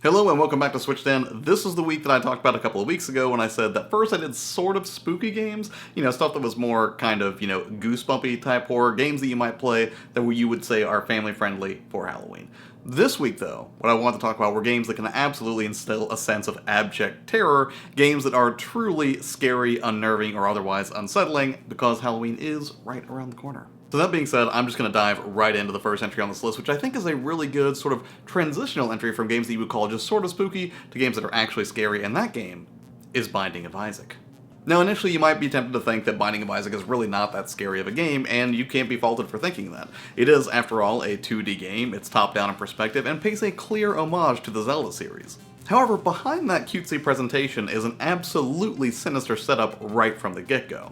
Hello and welcome back to Switched In. This is the week that I talked about a couple of weeks ago when I said that first I did sort of spooky games, stuff that was more kind of, goosebumpy type horror, games that you might play that you would say are family friendly for Halloween. This week, though, what I want to talk about were games that can absolutely instill a sense of abject terror, games that are truly scary, unnerving, or otherwise unsettling, because Halloween is right around the corner. So that being said, I'm just going to dive right into the first entry on this list, which I think is a really good sort of transitional entry from games that you would call just sort of spooky to games that are actually scary, and that game is Binding of Isaac. Now, initially, you might be tempted to think that Binding of Isaac is really not that scary of a game, and you can't be faulted for thinking that. It is, after all, a 2D game, it's top-down in perspective, and pays a clear homage to the Zelda series. However, behind that cutesy presentation is an absolutely sinister setup right from the get-go.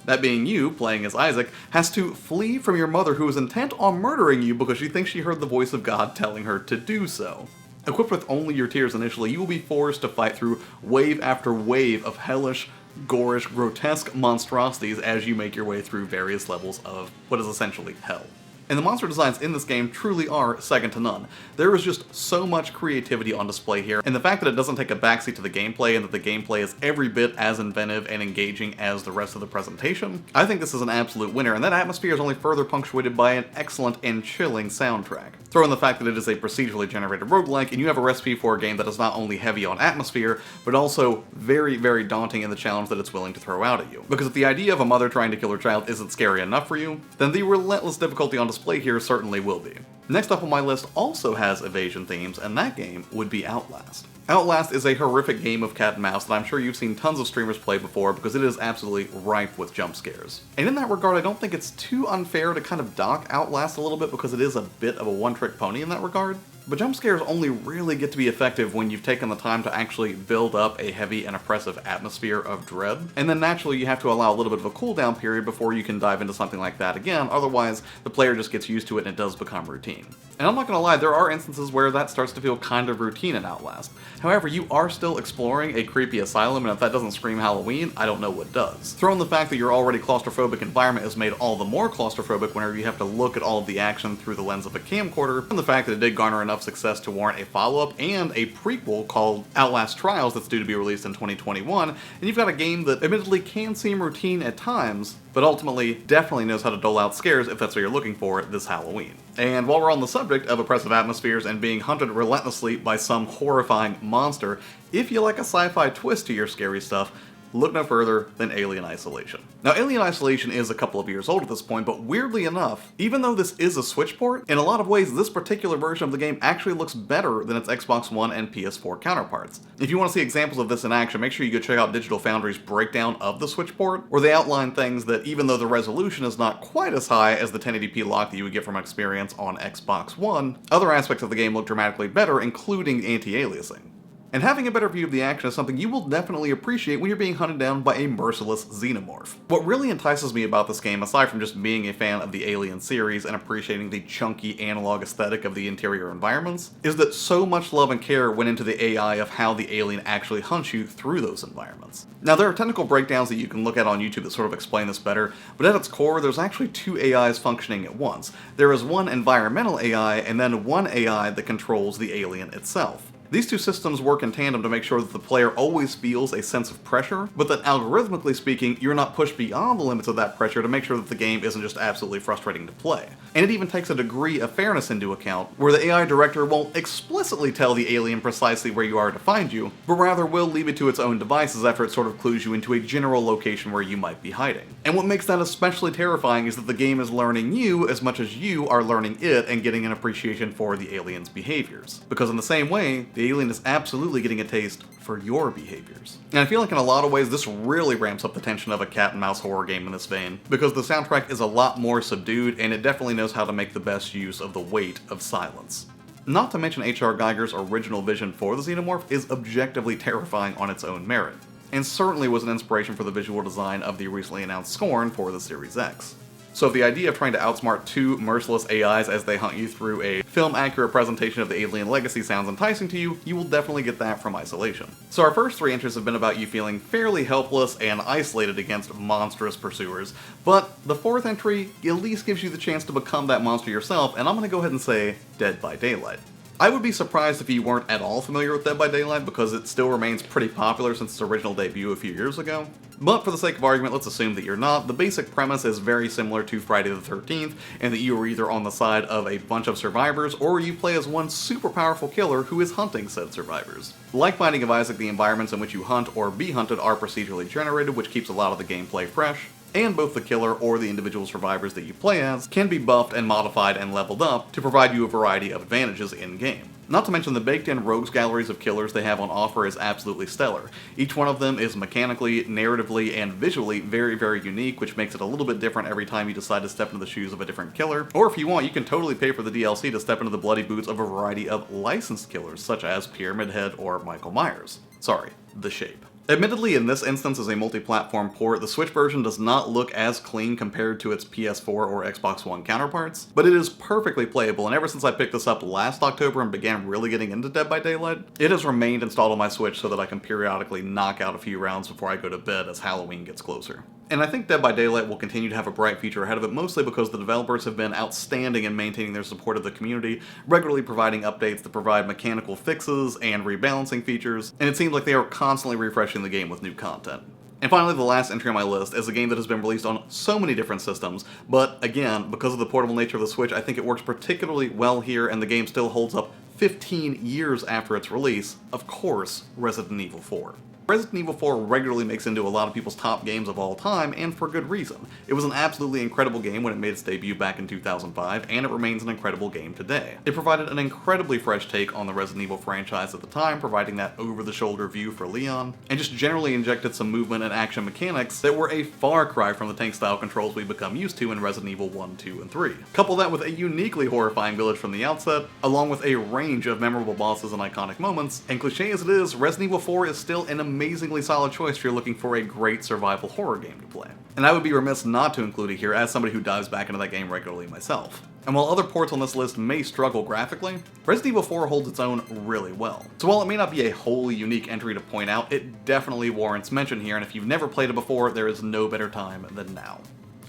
That being you, playing as Isaac, has to flee from your mother who is intent on murdering you because she thinks she heard the voice of God telling her to do so. Equipped with only your tears initially, you will be forced to fight through wave after wave of hellish, gorish, grotesque monstrosities as you make your way through various levels of what is essentially hell. And the monster designs in this game truly are second to none. There is just so much creativity on display here, and the fact that it doesn't take a backseat to the gameplay and that the gameplay is every bit as inventive and engaging as the rest of the presentation, I think this is an absolute winner, and that atmosphere is only further punctuated by an excellent and chilling soundtrack. Throw in the fact that it is a procedurally generated roguelike, and you have a recipe for a game that is not only heavy on atmosphere, but also very, very daunting in the challenge that it's willing to throw out at you. Because if the idea of a mother trying to kill her child isn't scary enough for you, then the relentless difficulty on display here certainly will be. Next up on my list also has evasion themes, and that game would be Outlast. Outlast is a horrific game of cat and mouse that I'm sure you've seen tons of streamers play before because it is absolutely rife with jump scares. And in that regard, I don't think it's too unfair to kind of dock Outlast a little bit because it is a bit of a one-trick pony in that regard. But jump scares only really get to be effective when you've taken the time to actually build up a heavy and oppressive atmosphere of dread. And then naturally you have to allow a little bit of a cooldown period before you can dive into something like that again, otherwise the player just gets used to it and it does become routine. And I'm not gonna lie, there are instances where that starts to feel kind of routine in Outlast. However, you are still exploring a creepy asylum, and if that doesn't scream Halloween, I don't know what does. Throw in the fact that your already claustrophobic environment is made all the more claustrophobic whenever you have to look at all of the action through the lens of a camcorder, and the fact that it did garner enough success to warrant a follow-up and a prequel called Outlast Trials that's due to be released in 2021, and you've got a game that admittedly can seem routine at times, but ultimately definitely knows how to dole out scares if that's what you're looking for this Halloween. And while we're on the subject of oppressive atmospheres and being hunted relentlessly by some horrifying monster, if you like a sci-fi twist to your scary stuff, look no further than Alien Isolation. Now, Alien Isolation is a couple of years old at this point, but weirdly enough, even though this is a Switch port, in a lot of ways this particular version of the game actually looks better than its Xbox One and PS4 counterparts. If you want to see examples of this in action, make sure you go check out Digital Foundry's breakdown of the Switch port, where they outline things that even though the resolution is not quite as high as the 1080p lock that you would get from experience on Xbox One, other aspects of the game look dramatically better, including anti-aliasing. And having a better view of the action is something you will definitely appreciate when you're being hunted down by a merciless xenomorph. What really entices me about this game, aside from just being a fan of the Alien series and appreciating the chunky analog aesthetic of the interior environments, is that so much love and care went into the AI of how the alien actually hunts you through those environments. Now, there are technical breakdowns that you can look at on YouTube that sort of explain this better, but at its core, there's actually two AIs functioning at once. There is one environmental AI and then one AI that controls the alien itself. These two systems work in tandem to make sure that the player always feels a sense of pressure, but that algorithmically speaking, you're not pushed beyond the limits of that pressure to make sure that the game isn't just absolutely frustrating to play. And it even takes a degree of fairness into account, where the AI director won't explicitly tell the alien precisely where you are to find you, but rather will leave it to its own devices after it sort of clues you into a general location where you might be hiding. And what makes that especially terrifying is that the game is learning you as much as you are learning it and getting an appreciation for the alien's behaviors. Because in the same way, the alien is absolutely getting a taste for your behaviors. And I feel like in a lot of ways this really ramps up the tension of a cat and mouse horror game in this vein, because the soundtrack is a lot more subdued and it definitely knows how to make the best use of the weight of silence. Not to mention H.R. Geiger's original vision for the xenomorph is objectively terrifying on its own merit, and certainly was an inspiration for the visual design of the recently announced Scorn for the Series X. So if the idea of trying to outsmart two merciless AIs as they hunt you through a film-accurate presentation of the alien legacy sounds enticing to you, you will definitely get that from Isolation. So our first three entries have been about you feeling fairly helpless and isolated against monstrous pursuers, but the fourth entry at least gives you the chance to become that monster yourself, and I'm gonna go ahead and say Dead by Daylight. I would be surprised if you weren't at all familiar with Dead by Daylight because it still remains pretty popular since its original debut a few years ago. But for the sake of argument, let's assume that you're not. The basic premise is very similar to Friday the 13th, in that you are either on the side of a bunch of survivors, or you play as one super powerful killer who is hunting said survivors. Like Binding of Isaac, the environments in which you hunt or be hunted are procedurally generated, which keeps a lot of the gameplay fresh. And both the killer or the individual survivors that you play as can be buffed and modified and leveled up to provide you a variety of advantages in-game. Not to mention the baked-in rogues galleries of killers they have on offer is absolutely stellar. Each one of them is mechanically, narratively, and visually very, very unique, which makes it a little bit different every time you decide to step into the shoes of a different killer. Or if you want, you can totally pay for the DLC to step into the bloody boots of a variety of licensed killers, such as Pyramid Head or Michael Myers. Sorry, The Shape. Admittedly, in this instance as a multi-platform port, the Switch version does not look as clean compared to its PS4 or Xbox One counterparts, but it is perfectly playable, and ever since I picked this up last October and began really getting into Dead by Daylight, it has remained installed on my Switch so that I can periodically knock out a few rounds before I go to bed as Halloween gets closer. And I think Dead by Daylight will continue to have a bright future ahead of it, mostly because the developers have been outstanding in maintaining their support of the community, regularly providing updates that provide mechanical fixes and rebalancing features, and it seems like they are constantly refreshing the game with new content. And finally, the last entry on my list is a game that has been released on so many different systems, but again, because of the portable nature of the Switch, I think it works particularly well here, and the game still holds up 15 years after its release. Of course, Resident Evil 4. Resident Evil 4 regularly makes into a lot of people's top games of all time, and for good reason. It was an absolutely incredible game when it made its debut back in 2005, and it remains an incredible game today. It provided an incredibly fresh take on the Resident Evil franchise at the time, providing that over-the-shoulder view for Leon, and just generally injected some movement and action mechanics that were a far cry from the tank-style controls we've become used to in Resident Evil 1, 2, and 3. Couple that with a uniquely horrifying village from the outset, along with a range of memorable bosses and iconic moments, and cliche as it is, Resident Evil 4 is still an amazingly solid choice if you're looking for a great survival horror game to play. And I would be remiss not to include it here as somebody who dives back into that game regularly myself. And while other ports on this list may struggle graphically, Resident Evil 4 holds its own really well. So while it may not be a wholly unique entry to point out, it definitely warrants mention here, and if you've never played it before, there is no better time than now.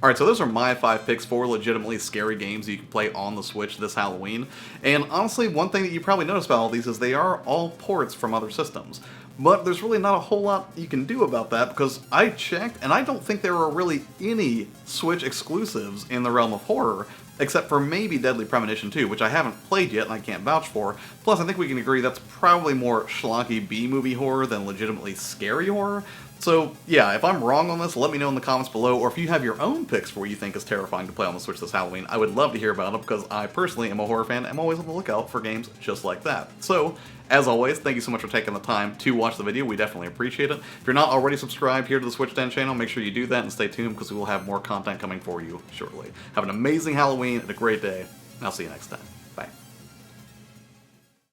Alright, so those are my 5 picks for legitimately scary games you can play on the Switch this Halloween. And honestly, one thing that you probably noticed about all these is they are all ports from other systems. But there's really not a whole lot you can do about that because I checked and I don't think there are really any Switch exclusives in the realm of horror, except for maybe Deadly Premonition 2, which I haven't played yet and I can't vouch for. Plus, I think we can agree that's probably more schlocky B-movie horror than legitimately scary horror. So, yeah, if I'm wrong on this, let me know in the comments below, or if you have your own picks for what you think is terrifying to play on the Switch this Halloween, I would love to hear about it because I personally am a horror fan and I'm always on the lookout for games just like that. So, as always, thank you so much for taking the time to watch the video, we definitely appreciate it. If you're not already subscribed here to the Switch Den channel, make sure you do that and stay tuned because we will have more content coming for you shortly. Have an amazing Halloween and a great day, and I'll see you next time.